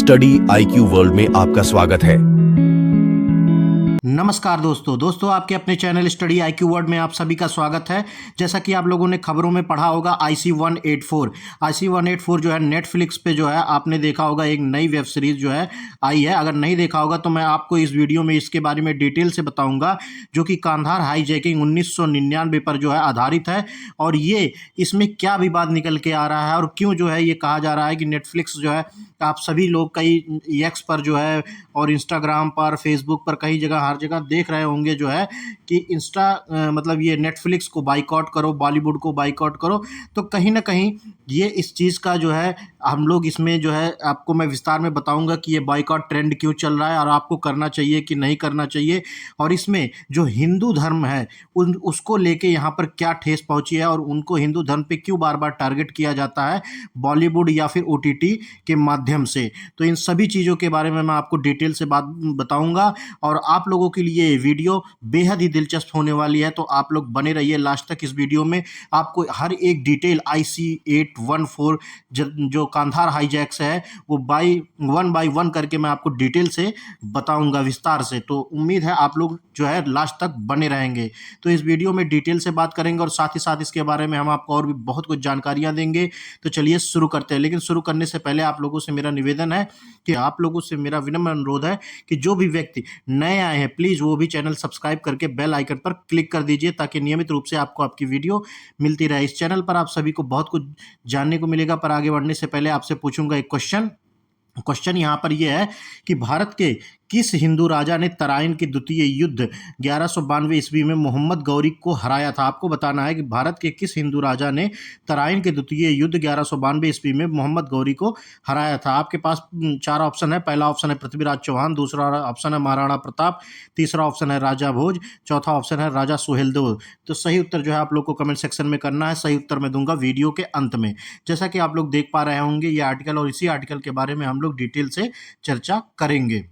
Study IQ world में आपका स्वागत है। नमस्कार दोस्तों आपके अपने चैनल स्टडी आईक्यू वर्ल्ड में आप सभी का स्वागत है। जैसा कि आप लोगों ने खबरों में पढ़ा होगा IC-184 जो है नेटफ्लिक्स पे जो है आपने देखा होगा एक नई वेब सीरीज जो है आई है। अगर नहीं देखा होगा तो मैं आपको इस वीडियो में इसके बारे में डिटेल से बताऊंगा, जो कि कांधार हाईजैकिंग 1999 पर जो है आधारित है। और ये इसमें क्या विवाद निकल के आ रहा है और क्यों जो है ये कहा जा रहा है कि नेटफ्लिक्स जो है आप सभी लोग कई एक्स पर जो है और इंस्टाग्राम पर, फेसबुक पर, कई जगह हर जगह देख रहे होंगे जो है कि मतलब ये नेटफ्लिक्स को बाइकआउट करो, बॉलीवुड को बाइकआउट करो। तो कहीं ना कहीं ये इस चीज़ का जो है हम लोग इसमें जो है आपको मैं विस्तार में बताऊंगा कि ये बाइकआउट ट्रेंड क्यों चल रहा है और आपको करना चाहिए कि नहीं करना चाहिए, और इसमें जो हिंदू धर्म है उसको लेके यहाँ पर क्या ठेस पहुँची है और उनको हिंदू धर्म पे क्यों बार बार टारगेट किया जाता है बॉलीवुड या फिर OTT के माध्यम से। तो इन सभी चीज़ों के बारे में मैं आपको डिटेल से बात बताऊंगा और आप लोगों के लिए ये वीडियो बेहद ही दिलचस्प होने वाली है। तो आप लोग बने रहिए लास्ट तक। इस वीडियो में आपको हर एक डिटेल IC-814 जो कांधार हाईजैक्स है वो वन बाई वन करके मैं आपको डिटेल से बताऊंगा विस्तार से। तो उम्मीद है आप लोग जो है लास्ट तक बने रहेंगे। तो इस वीडियो में डिटेल से बात करेंगे और साथ ही साथ इसके बारे में हम आपको और भी बहुत कुछ जानकारियां देंगे। तो चलिए शुरू करते हैं। लेकिन शुरू करने से पहले आप लोगों से मेरा निवेदन है कि आप लोगों से मेरा विनम्र अनुरोध है कि जो भी व्यक्ति नए आए हैं प्लीज़ वो भी चैनल सब्सक्राइब करके बेल आइकन पर क्लिक कर दीजिए, ताकि नियमित रूप से आपको आपकी वीडियो मिलती रहे। इस चैनल पर आप सभी को बहुत कुछ जानने को मिलेगा। पर आगे बढ़ने से पहले आपसे पूछूंगा एक क्वेश्चन यहाँ पर यह है कि भारत के किस हिंदू राजा ने तराइन के द्वितीय युद्ध 1192 ईस्वी में मोहम्मद गौरी को हराया था? आपको बताना है कि भारत के किस हिंदू राजा ने तराइन के द्वितीय युद्ध 1192 ईस्वी में मोहम्मद गौरी को हराया था। आपके पास 4 ऑप्शन है। पहला ऑप्शन है पृथ्वीराज चौहान, दूसरा ऑप्शन है महाराणा प्रताप, तीसरा ऑप्शन है राजा भोज, चौथा ऑप्शन है राजा सुहेलदेव। तो सही उत्तर जो है आप लोग को कमेंट सेक्शन में करना है। सही उत्तर मैं दूंगा वीडियो के अंत में। जैसा कि आप लोग देख पा रहे होंगे ये आर्टिकल, और इसी आर्टिकल के बारे में हम लोग डिटेल से चर्चा करेंगे।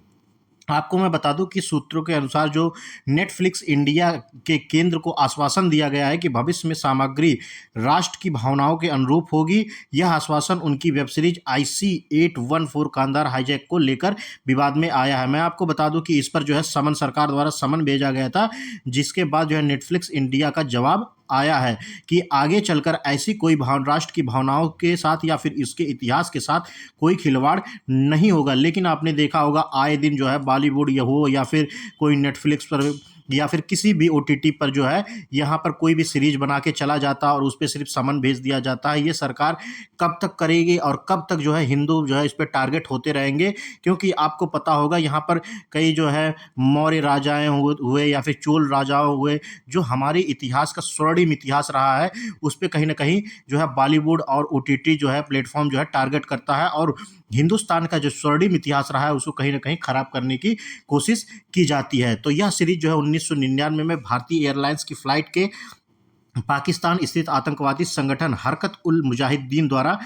आपको मैं बता दूं कि सूत्रों के अनुसार जो नेटफ्लिक्स इंडिया के केंद्र को आश्वासन दिया गया है कि भविष्य में सामग्री राष्ट्र की भावनाओं के अनुरूप होगी। यह आश्वासन उनकी web series IC-814 Kandahar hijack को लेकर विवाद में आया है। मैं आपको बता दूं कि इस पर जो है समन सरकार द्वारा समन भेजा गया था, जिसके बाद जो है नेटफ्लिक्स इंडिया का जवाब आया है कि आगे चलकर ऐसी कोई राष्ट्र की भावनाओं के साथ या फिर इसके इतिहास के साथ कोई खिलवाड़ नहीं होगा। लेकिन आपने देखा होगा आए दिन जो है बॉलीवुड या फिर कोई नेटफ्लिक्स पर या फिर किसी भी OTT पर जो है यहाँ पर कोई भी सीरीज बना के चला जाता है और उस पर सिर्फ समन भेज दिया जाता है। ये सरकार कब तक करेगी और कब तक जो है हिंदू जो है इस पर टारगेट होते रहेंगे? क्योंकि आपको पता होगा यहाँ पर कई जो है मौर्य राजाएं हुए या फिर चोल राजाओं हुए, जो हमारे इतिहास का स्वर्णिम इतिहास रहा है, उस पर कहीं ना कहीं जो है बॉलीवुड और OTT जो है प्लेटफॉर्म जो है टारगेट करता है और हिंदुस्तान का जो स्वर्णिम इतिहास रहा है उसको कहीं ना कहीं खराब करने की कोशिश की जाती है। तो यह सीरीज जो है 1999 में भारतीय एयरलाइंस की फ्लाइट के पाकिस्तान स्थित आतंकवादी संगठन हरकत उल मुजाहिदीन द्वारा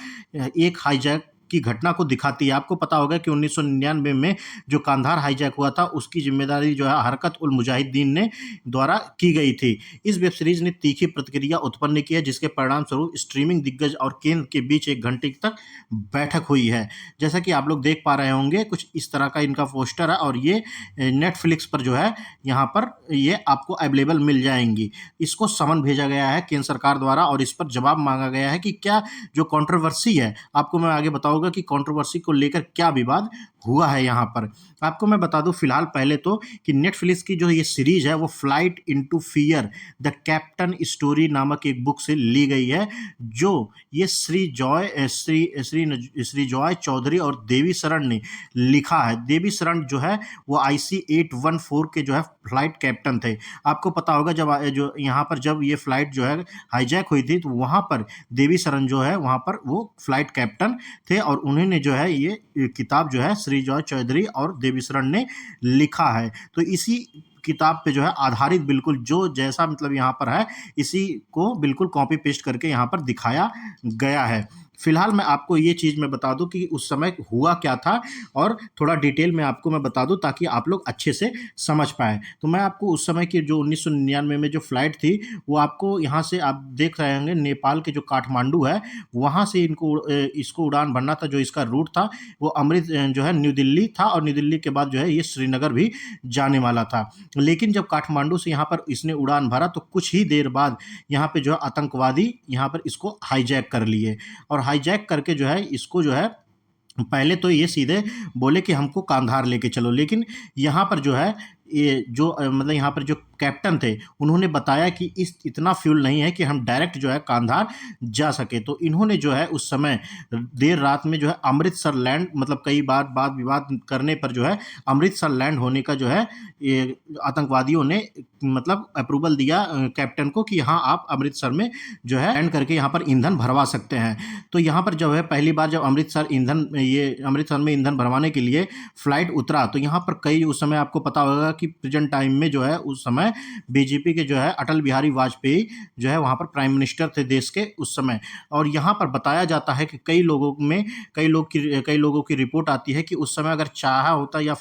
एक हाईजैक की घटना को दिखाती है। आपको पता होगा कि 1999 में जो कांधार हाईजैक हुआ था उसकी जिम्मेदारी जो है हरकत उल मुजाहिदीन ने द्वारा की गई थी। इस वेब सीरीज ने तीखी प्रतिक्रिया उत्पन्न की है, जिसके परिणाम स्वरूप स्ट्रीमिंग दिग्गज और केंद्र के बीच 1 घंटे तक बैठक हुई है। जैसा कि आप लोग देख पा रहे होंगे कुछ इस तरह का इनका पोस्टर है और ये नेटफ्लिक्स पर जो है यहाँ पर ये आपको अवेलेबल मिल जाएंगी। इसको समन भेजा गया है केंद्र सरकार द्वारा और इस पर जवाब मांगा गया है कि क्या जो कंट्रोवर्सी है, आपको मैं आगे बताऊंगा कि कंट्रोवर्सी को लेकर क्या विवाद हुआ है। यहाँ पर आपको मैं बता दूं फिलहाल पहले तो कि नेटफ्लिक्स की जो ये सीरीज है वो flight into fear the captain story नामक एक बुक से ली गई है, जो ये श्री जॉय चौधरी और देवी शरण ने लिखा है। देवी शरण जो है वो IC-814 के जो है फ्लाइट कैप्टन थे। आपको पता होगा जो यहाँ पर जब ये फ्लाइट जो है हाईजैक हुई थी तो वहाँ पर देवी शरण जो है वहाँ पर वो फ्लाइट कैप्टन थे और उन्होंने जो है ये किताब जो है श्री जॉय चौधरी और देवी शरण ने लिखा है। तो इसी किताब पे जो है आधारित बिल्कुल जो जैसा मतलब यहाँ पर है इसी को बिल्कुल कॉपी पेस्ट करके यहाँ पर दिखाया गया है। फिलहाल मैं आपको ये चीज़ मैं बता दूं कि उस समय हुआ क्या था, और थोड़ा डिटेल में आपको मैं बता दूं ताकि आप लोग अच्छे से समझ पाएँ। तो मैं आपको उस समय की जो 1999 में जो फ्लाइट थी, वो आपको यहाँ से आप देख रहे होंगे, नेपाल के जो काठमांडू है, वहाँ से इसको उड़ान भरना था। जो इसका रूट था वो जो है न्यू दिल्ली था, और न्यू दिल्ली के बाद जो है ये श्रीनगर भी जाने वाला था। लेकिन जब काठमांडू से यहाँ पर इसने उड़ान भरा तो कुछ ही देर बाद यहाँ पे जो है आतंकवादी यहाँ पर इसको हाईजैक कर लिए, और हाईजैक करके जो है इसको जो है पहले तो ये सीधे बोले कि हमको कांधार लेके चलो, लेकिन यहाँ पर जो है ये जो मतलब यहाँ पर जो कैप्टन थे, उन्होंने बताया कि इस इतना फ्यूल नहीं है कि हम डायरेक्ट जो है कांधार जा सके। तो इन्होंने जो है उस समय देर रात में जो है अमृतसर लैंड, मतलब कई बार वाद विवाद करने पर जो है अमृतसर लैंड होने का जो है ये आतंकवादियों ने मतलब अप्रूवल दिया कैप्टन को कि हाँ आप अमृतसर में जो है लैंड करके यहाँ पर ईंधन भरवा सकते हैं। तो यहाँ पर जो है पहली बार जब अमृतसर में ईंधन भरवाने के लिए फ्लाइट उतरा, तो यहाँ पर कई उस समय आपको पता होगा कि प्रेजेंट टाइम में जो है उस समय बीजेपी के जो है अटल बिहारी वाजपेयी जो है वहाँ पर प्राइम मिनिस्टर थे देश के उस समय। और यहाँ पर बताया जाता है कि कई लोगों की रिपोर्ट आती है कि उस समय अगर चाहा होता या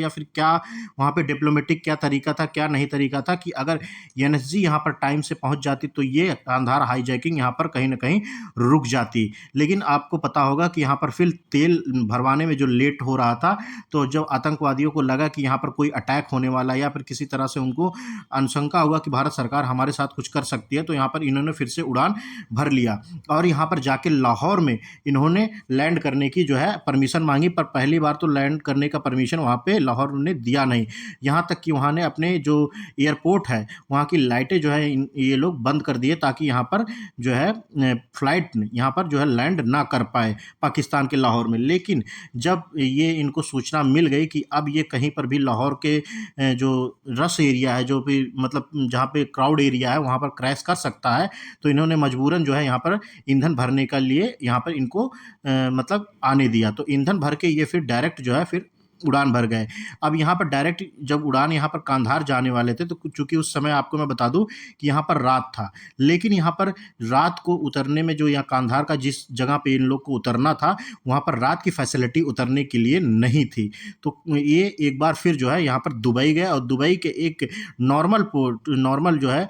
फिर क्या वहाँ पे डिप्लोमेटिक क्या तरीका था, क्या नहीं तरीका था, कि अगर एनएसजी यहाँ पर टाइम से पहुँच जाती तो ये कांधार हाईजैकिंग यहाँ पर कहीं ना कहीं रुक जाती। लेकिन आपको पता होगा कि यहाँ पर फिर तेल भरवाने में जो लेट हो रहा था, तो जब आतंकवादियों को लगा कि यहाँ पर कोई अटैक होने वाला है या फिर किसी तरह से उनको अनुशंका हुआ कि भारत सरकार हमारे साथ कुछ कर सकती है, तो यहाँ पर इन्होंने फिर से उड़ान भर लिया और यहाँ पर जाके लाहौर में इन्होंने लैंड करने की जो है परमिशन मांगी। पर पहली बार तो लैंड करने का परमिशन वहाँ पे लाहौर ने दिया नहीं, यहाँ तक कि वहाँ ने अपने जो एयरपोर्ट है वहाँ की लाइटें जो है ये लोग बंद कर दिए ताकि यहाँ पर जो है फ्लाइट यहाँ पर जो है लैंड ना कर पाए पाकिस्तान के लाहौर में। लेकिन जब ये इनको सूचना मिल गई कि अब ये कहीं पर भी लाहौर के जो रश एरिया है, जो भी मतलब जहाँ पे क्राउड एरिया है, वहाँ पर क्रैश कर सकता है, तो इन्होंने मजबूरन जो है यहाँ पर ईंधन भरने के लिए यहाँ पर इनको मतलब आने दिया। तो ईंधन भर के ये फिर डायरेक्ट जो है फिर उड़ान भर गए। अब यहाँ पर डायरेक्ट जब उड़ान यहाँ पर कांधार जाने वाले थे, तो चूंकि उस समय आपको मैं बता दूं कि यहाँ पर रात था, लेकिन यहाँ पर रात को उतरने में जो यहाँ कांधार का जिस जगह पे इन लोग को उतरना था, वहाँ पर रात की फैसिलिटी उतरने के लिए नहीं थी। तो ये एक बार फिर जो है यहाँ पर दुबई गए और दुबई के एक नॉर्मल जो है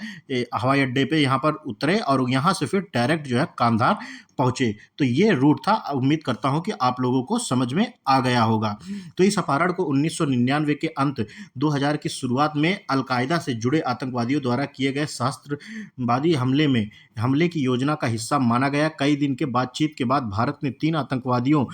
हवाई अड्डे पे यहाँ पर उतरे और यहाँ से फिर डायरेक्ट जो है कांधार पहुंचे। तो ये रूट था। उम्मीद करता हूं कि आप लोगों को समझ में आ गया होगा। तो इस अपहरण को 1999 के अंत 2000 की शुरुआत में अलकायदा से जुड़े आतंकवादियों द्वारा किए गए सहस्त्रवादी हमले की योजना का हिस्सा माना गया। कई दिन के बातचीत के बाद भारत ने 3 आतंकवादियों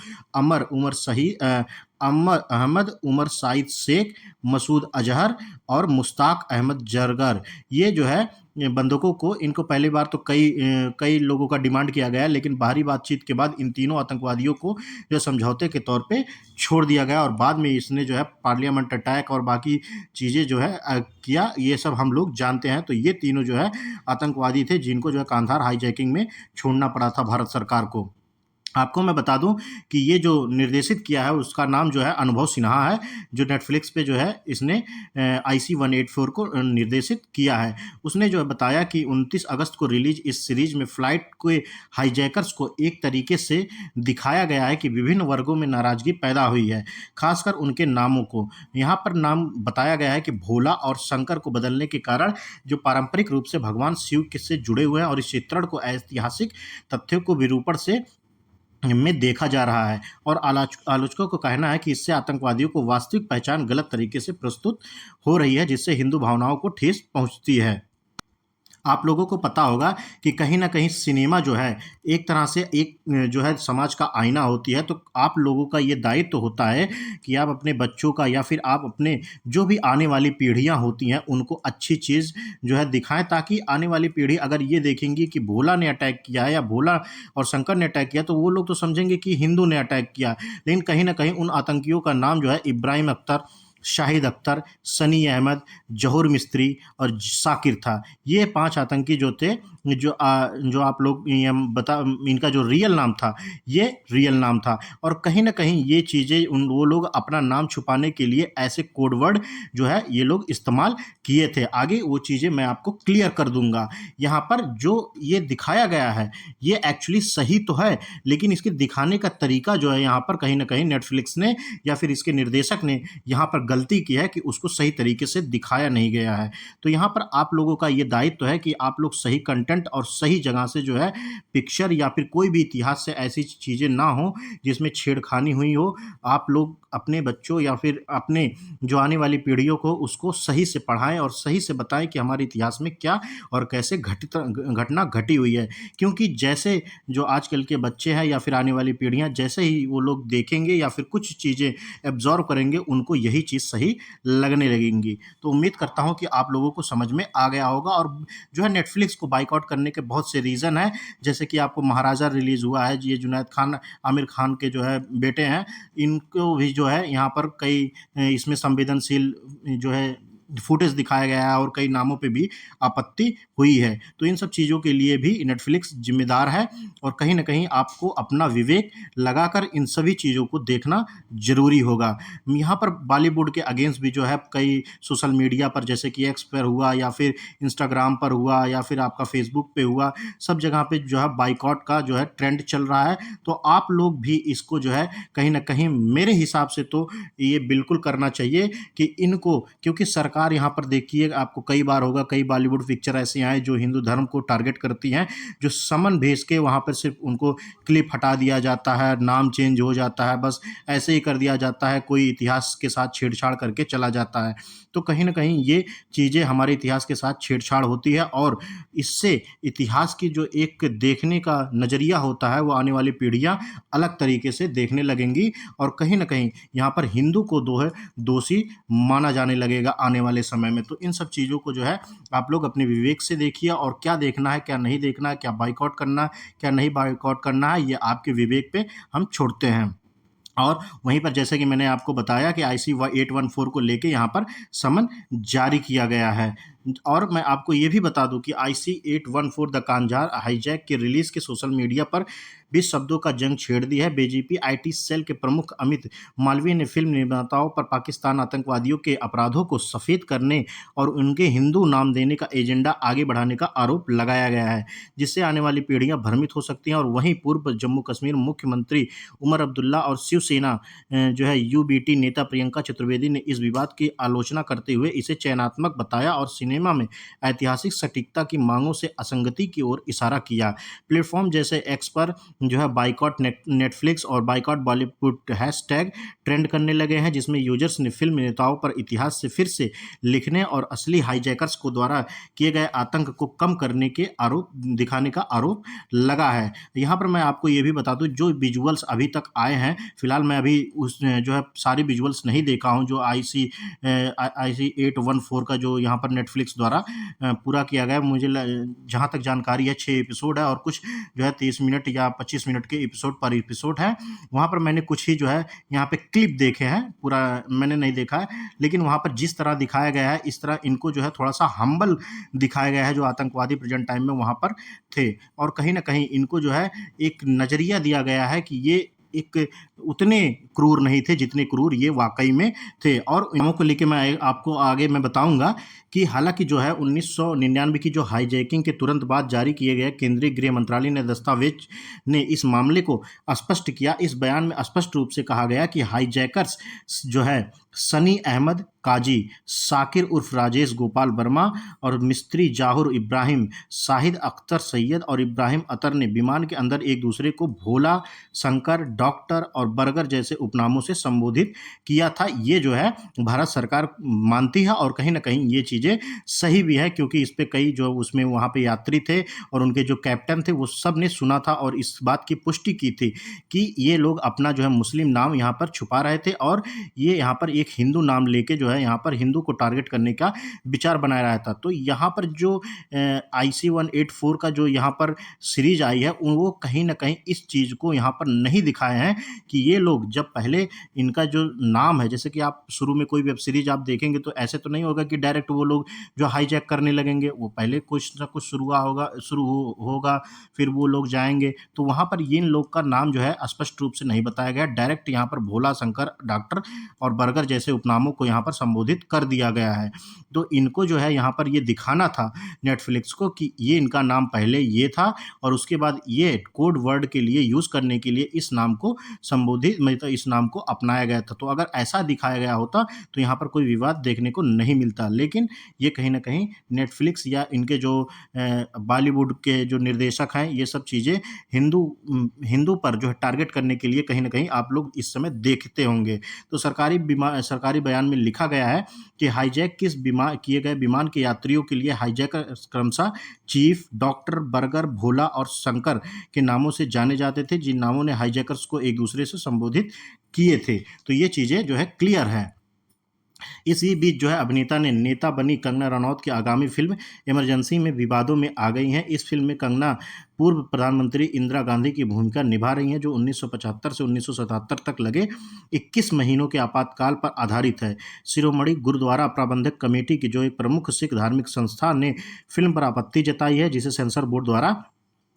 अहमद उमर साइद शेख, मसूद अजहर और मुश्ताक अहमद जरगर, ये जो है बंदूकों को इनको पहली बार तो कई लोगों का डिमांड किया गया, लेकिन बाहरी बातचीत के बाद इन तीनों आतंकवादियों को जो समझौते के तौर पे छोड़ दिया गया और बाद में इसने जो है पार्लियामेंट अटैक और बाकी चीज़ें जो है किया। ये सब हम लोग जानते हैं। तो ये तीनों जो है आतंकवादी थे जिनको जो है कांधार हाईजैकिंग में छोड़ना पड़ा था भारत सरकार को। आपको मैं बता दूं कि ये जो निर्देशित किया है उसका नाम जो है अनुभव सिन्हा है, जो नेटफ्लिक्स पे जो है इसने IC-184 को निर्देशित किया है। उसने जो है बताया कि 29 अगस्त को रिलीज इस सीरीज में फ्लाइट के हाईजैकर्स को एक तरीके से दिखाया गया है कि विभिन्न वर्गों में नाराजगी पैदा हुई है, खासकर उनके नामों को। यहाँ पर नाम बताया गया है कि भोला और शंकर को बदलने के कारण जो पारंपरिक रूप से भगवान शिव से जुड़े हुए हैं, और इस चित्रण को ऐतिहासिक तथ्यों को विरूपण से में देखा जा रहा है। और आलोचकों को कहना है कि इससे आतंकवादियों को वास्तविक पहचान गलत तरीके से प्रस्तुत हो रही है, जिससे हिंदू भावनाओं को ठेस पहुंचती है। आप लोगों को पता होगा कि कहीं ना कहीं सिनेमा जो है एक तरह से एक जो है समाज का आईना होती है। तो आप लोगों का ये दायित्व होता है कि आप अपने बच्चों का या फिर आप अपने जो भी आने वाली पीढ़ियां होती हैं उनको अच्छी चीज़ जो है दिखाएं, ताकि आने वाली पीढ़ी अगर ये देखेंगी कि भोला ने अटैक किया है या भोला और शंकर ने अटैक किया, तो वो लोग तो समझेंगे कि हिंदू ने अटैक किया। लेकिन कहीं ना कहीं उन आतंकियों का नाम जो है इब्राहिम अख्तर, शाहिद अख्तर, सनी अहमद, जहूर मिस्त्री और साकिर था। ये 5 आतंकी जो थे जो आप लोग ये बता, इनका जो रियल नाम था, ये रियल नाम था। और कहीं न कहीं ये चीज़ें वो लोग अपना नाम छुपाने के लिए ऐसे कोड वर्ड जो है ये लोग इस्तेमाल किए थे। आगे वो चीज़ें मैं आपको क्लियर कर दूँगा। यहाँ पर जो ये दिखाया गया है, ये एक्चुअली सही तो है, लेकिन इसके दिखाने का तरीका जो है यहाँ पर कहीं न कहीं नेटफ्लिक्स ने या फिर इसके निर्देशक ने यहाँ पर गलती की है कि उसको सही तरीके से दिखाया नहीं गया है। तो यहाँ पर आप लोगों का ये दायित्व है कि आप लोग सही कंटेंट और सही जगह से जो है पिक्चर या फिर कोई भी इतिहास से ऐसी चीज़ें ना हो जिसमें छेड़खानी हुई हो। आप लोग अपने बच्चों या फिर अपने जो आने वाली पीढ़ियों को उसको सही से पढ़ाएँ और सही से बताएँ कि हमारे इतिहास में क्या और कैसे घटना घटी हुई है। क्योंकि जैसे जो आजकल के बच्चे हैं या फिर आने वाली पीढ़ियाँ जैसे ही वो लोग देखेंगे या फिर कुछ चीज़ें एब्ज़ॉर्ब करेंगे, उनको यही चीज़ सही लगने लगेंगी। तो उम्मीद करता हूँ कि आप लोगों को समझ में आ गया होगा। और जो है नेटफ्लिक्स को बायकॉट करने के बहुत से रीज़न हैं। जैसे कि आपको महाराजा रिलीज़ हुआ है, ये जुनैद खान, आमिर खान के जो है बेटे हैं, इनको भी जो है यहाँ पर कई इसमें संवेदनशील जो है फुटेज दिखाया गया है और कई नामों पे भी आपत्ति हुई है। तो इन सब चीज़ों के लिए भी नेटफ्लिक्स ज़िम्मेदार है और कहीं न कहीं आपको अपना विवेक लगाकर इन सभी चीज़ों को देखना ज़रूरी होगा। यहाँ पर बॉलीवुड के अगेंस्ट भी जो है कई सोशल मीडिया पर, जैसे कि एक्स पर हुआ या फिर इंस्टाग्राम पर हुआ या फिर आपका फेसबुक पे हुआ, सब जगह पे जो है बायकॉट का जो है ट्रेंड चल रहा है। तो आप लोग भी इसको जो है कहीं न कहीं मेरे हिसाब से तो ये बिल्कुल करना चाहिए कि इनको, क्योंकि सरकार यहाँ पर देखिए आपको कई बार होगा, कई बॉलीवुड पिक्चर ऐसी आए जो हिंदू धर्म को टारगेट करती हैं, जो समन भेज के वहाँ पर सिर्फ उनको क्लिप हटा दिया जाता है, नाम चेंज हो जाता है, बस ऐसे ही कर दिया जाता है, कोई इतिहास के साथ छेड़छाड़ करके चला जाता है। तो कहीं न कहीं ये चीज़ें हमारे इतिहास के साथ छेड़छाड़ होती है और इससे इतिहास की जो एक देखने का नज़रिया होता है, वो आने वाली पीढ़ियाँ अलग तरीके से देखने लगेंगी और कहीं न कहीं यहाँ पर हिंदू को दोषी माना जाने लगेगा आने वाले समय में। तो इन सब चीज़ों को जो है आप लोग अपने विवेक से देखिए और क्या देखना है, क्या नहीं देखना है, क्या बायकॉट करना है, क्या नहीं बायकॉट करना है, ये आपके विवेक पे हम छोड़ते हैं। और वहीं पर जैसे कि मैंने आपको बताया कि आईसी 814 को लेके यहाँ पर समन जारी किया गया है। और मैं आपको ये भी बता दूं कि आईसी 814 द कांधार हाईजैक के रिलीज़ के सोशल मीडिया पर भी शब्दों का जंग छेड़ दी है। बीजेपी आईटी सेल के प्रमुख अमित मालवीय ने फिल्म निर्माताओं पर पाकिस्तान आतंकवादियों के अपराधों को सफ़ेद करने और उनके हिंदू नाम देने का एजेंडा आगे बढ़ाने का आरोप लगाया गया है, जिससे आने वाली पीढ़ियां भ्रमित हो सकती हैं। और वहीं पूर्व जम्मू कश्मीर मुख्यमंत्री उमर अब्दुल्ला और शिवसेना जो है यूबीटी नेता प्रियंका चतुर्वेदी ने इस विवाद की आलोचना करते हुए इसे चयनात्मक बताया और सिनेमा में ऐतिहासिक सटीकता की मांगों से असंगति की ओर इशारा किया। प्लेटफॉर्म जैसे एक्स पर जो है बायकॉट नेटफ्लिक्स और बायकॉट बॉलीवुड हैशटैग ट्रेंड करने लगे हैं, जिसमें यूजर्स ने फिल्म नेताओं पर इतिहास से फिर से लिखने और असली हाईजैकर्स को द्वारा किए गए आतंक को कम करने के आरोप दिखाने का आरोप लगा है। यहाँ पर मैं आपको ये भी बता दूं, जो विजुअल्स अभी तक आए हैं, फिलहाल मैं अभी उस जो है सारी विजुअल्स नहीं देखा हूँ, जो आईसी 814 का जो यहाँ पर नेटफ्लिक्स द्वारा पूरा किया गया। मुझे जहाँ तक जानकारी है 6 एपिसोड है और कुछ जो है 30 मिनट या 25 मिनट के एपिसोड पर एपिसोड है। वहाँ पर मैंने कुछ ही जो है यहाँ पे क्लिप देखे हैं, पूरा मैंने नहीं देखा है। लेकिन वहाँ पर जिस तरह दिखाया गया है, इस तरह इनको जो है थोड़ा-सा हम्बल दिखाया गया है, जो आतंकवादी प्रेज़ेंट टाइम में वहाँ पर थे। और कहीं न कहीं इनको जो है एक नज़रिया दिया गया है कि ये एक उतने क्रूर नहीं थे जितने क्रूर ये वाक़ई में थे। और इनको को लेके मैं आपको आगे मैं बताऊँगा कि हालाँकि जो है 1999 की जो हाईजैकिंग के तुरंत बाद जारी किए गए केंद्रीय गृह मंत्रालय ने दस्तावेज ने इस मामले को स्पष्ट किया। इस बयान में स्पष्ट रूप से कहा गया कि हाईजैकर्स जो है सनी अहमद काजी, शाकिर उर्फ राजेश गोपाल वर्मा और मिस्त्री जाहुर इब्राहिम, शाहिद अख्तर सैयद और इब्राहिम अतर ने विमान के अंदर एक दूसरे को भोला, शंकर, डॉक्टर और बर्गर जैसे उपनामों से संबोधित किया था। ये जो है भारत सरकार मानती है और कहीं न कहीं ये चीज़ें सही भी है, क्योंकि इस पे कई जो उसमें वहाँ पे यात्री थे और उनके जो कैप्टन थे वो सब ने सुना था और इस बात की पुष्टि की थी कि ये लोग अपना जो है मुस्लिम नाम यहाँ पर छुपा रहे थे और ये यहाँ पर एक हिंदू नाम लेके जो है यहाँ पर हिंदू को टारगेट करने का विचार बनाया रहा था। तो यहाँ पर जो आईसी 184 का जो यहाँ पर सीरीज आई है, वो कहीं न कहीं इस चीज़ को यहाँ पर नहीं दिखाए हैं कि कि ये लोग जब पहले इनका जो नाम है, जैसे कि आप शुरू में कोई वेब सीरीज़ आप देखेंगे तो ऐसे तो नहीं होगा कि डायरेक्ट वो लोग जो हाईजैक करने लगेंगे, वो पहले कुछ ना कुछ शुरू होगा, फिर वो लोग जाएँगे। तो वहाँ पर इन लोग का नाम जो है स्पष्ट रूप से नहीं बताया गया, डायरेक्ट यहाँ पर भोला, शंकर, डॉक्टर और बर्गर जैसे उपनामों को यहाँ पर संबोधित कर दिया गया है। तो इनको जो है यहाँ पर ये दिखाना था नेटफ्लिक्स को कि ये इनका नाम पहले ये था और उसके बाद ये कोड वर्ड के लिए यूज़ करने के लिए इस नाम को संबोधित मतलब इस नाम को अपनाया गया था। तो अगर ऐसा दिखाया गया होता तो यहाँ पर कोई विवाद देखने को नहीं मिलता। लेकिन ये कहीं न कहीं नेटफ्लिक्स या इनके जो बॉलीवुड के जो निर्देशक हैं, ये सब चीज़ें हिंदू पर जो है टारगेट करने के लिए कहीं न कहीं आप लोग इस समय देखते होंगे। तो सरकारी बयान में लिखा गया है कि हाईजैक किए गए विमान के यात्रियों के लिए हाईजैकर क्रमशः चीफ, डॉक्टर, बर्गर, भोला और शंकर के नामों से जाने जाते थे, जिन नामों ने हाईजैकर्स को एक दूसरे से संबोधित किए थे। तो ये चीज़ें जो है क्लियर हैं। इसी बीच जो है अभिनेता ने नेता बनी कंगना रनौत की आगामी फिल्म इमरजेंसी में विवादों में आ गई हैं। इस फिल्म में कंगना पूर्व प्रधानमंत्री इंदिरा गांधी की भूमिका निभा रही हैं, जो 1975 से 1977 तक लगे 21 महीनों के आपातकाल पर आधारित है। शिरोमणि गुरुद्वारा प्रबंधक कमेटी की जो एक प्रमुख सिख धार्मिक संस्था ने फिल्म पर आपत्ति जताई है, जिसे सेंसर बोर्ड द्वारा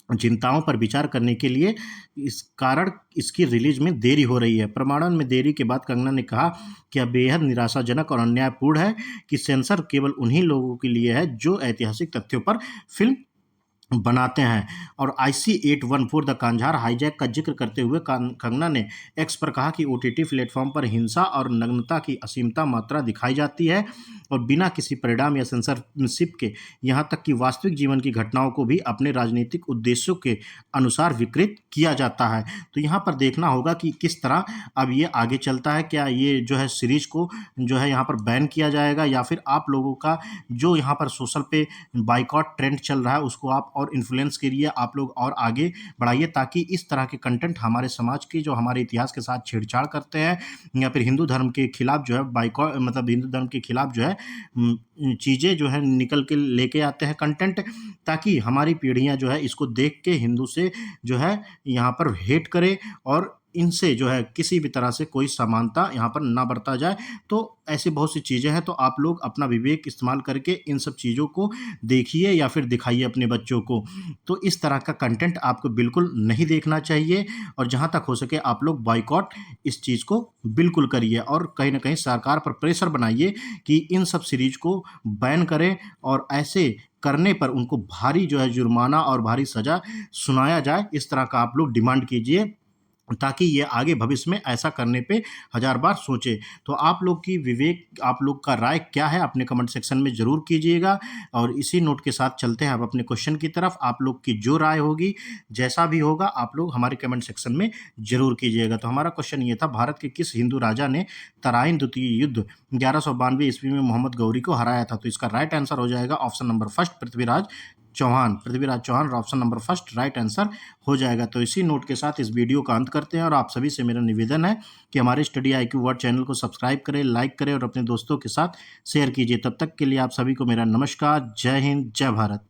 चिंताओं पर विचार करने के लिए इस कारण इसकी रिलीज में देरी हो रही है। प्रमाणन में देरी के बाद कंगना ने कहा कि यह बेहद निराशाजनक और अन्यायपूर्ण है कि सेंसर केवल उन्हीं लोगों के लिए है जो ऐतिहासिक तथ्यों पर फिल्म बनाते हैं। और IC 814 द कांधार हाईजैक का जिक्र करते हुए कंगना ने एक्स पर कहा कि OTT प्लेटफॉर्म पर हिंसा और नग्नता की असीमता मात्रा दिखाई जाती है और बिना किसी परिणाम या सेंसरशिप के, यहाँ तक कि वास्तविक जीवन की घटनाओं को भी अपने राजनीतिक उद्देश्यों के अनुसार विकृत किया जाता है। तो यहाँ पर देखना होगा कि किस तरह अब ये आगे चलता है। क्या ये जो है सीरीज को जो है यहाँ पर बैन किया जाएगा, या फिर आप लोगों का जो यहाँ पर सोशल पे बाइकॉट ट्रेंड चल रहा है उसको आप और इन्फ्लुएंस करिए, आप लोग और आगे बढ़ाइए, ताकि इस तरह के कंटेंट हमारे समाज की जो हमारे इतिहास के साथ छेड़छाड़ करते हैं या फिर हिंदू धर्म के खिलाफ जो है बाइकॉट मतलब हिंदू धर्म के खिलाफ जो है चीज़ें जो है निकल के लेके आते हैं कंटेंट, ताकि हमारी पीढ़ियां जो है इसको देख के हिंदू से जो है यहाँ पर हेट करे और इनसे जो है किसी भी तरह से कोई समानता यहाँ पर ना बरता जाए। तो ऐसी बहुत सी चीज़ें हैं, तो आप लोग अपना विवेक इस्तेमाल करके इन सब चीज़ों को देखिए या फिर दिखाइए अपने बच्चों को। तो इस तरह का कंटेंट आपको बिल्कुल नहीं देखना चाहिए और जहाँ तक हो सके आप लोग बॉयकॉट इस चीज़ को बिल्कुल करिए और कहीं न कहीं सरकार पर प्रेशर बनाइए कि इन सब सीरीज़ को बैन करें और ऐसे करने पर उनको भारी जो है जुर्माना और भारी सज़ा सुनाया जाए। इस तरह का आप लोग डिमांड कीजिए, ताकि ये आगे भविष्य में ऐसा करने पे हज़ार बार सोचे। तो आप लोग की विवेक, आप लोग का राय क्या है अपने कमेंट सेक्शन में ज़रूर कीजिएगा। और इसी नोट के साथ चलते हैं अब अपने क्वेश्चन की तरफ। आप लोग की जो राय होगी, जैसा भी होगा, आप लोग हमारे कमेंट सेक्शन में ज़रूर कीजिएगा। तो हमारा क्वेश्चन ये था, भारत के किस हिंदू राजा ने तराइन द्वितीय युद्ध 1192 ईस्वी में मोहम्मद गौरी को हराया था? तो इसका राइट आंसर हो जाएगा option number first, Prithviraj Chauhan. और option number first right answer हो जाएगा। तो इसी नोट के साथ इस वीडियो का अंत करते हैं और आप सभी से मेरा निवेदन है कि हमारे स्टडी IQ वर्ड चैनल को सब्सक्राइब करें, लाइक करें और अपने दोस्तों के साथ शेयर कीजिए। तब तक के लिए आप सभी को मेरा नमस्कार। जय हिंद, जय भारत।